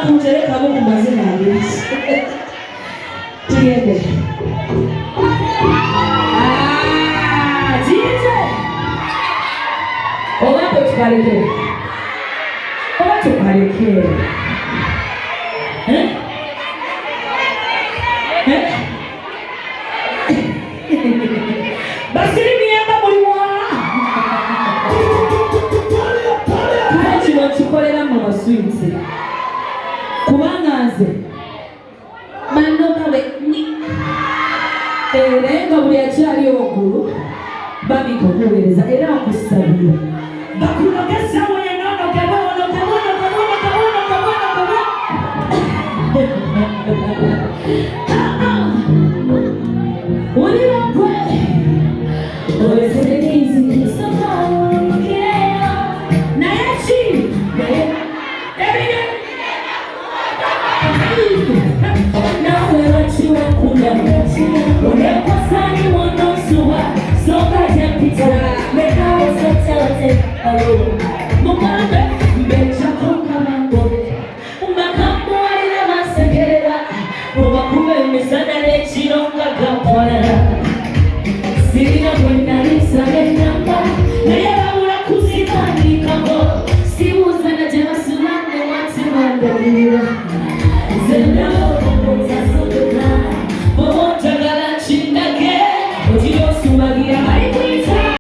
kutereka mu mazina abiri. Tugende. Tiyite. Oba tukaleke. Oba tukaleke. Basiri miyamba mulimu. Kino kikolera mu baswiti. Kubanga nze mandoka we era nga buli akyali waggulu babika okuweereza era bakusabira bakunogesa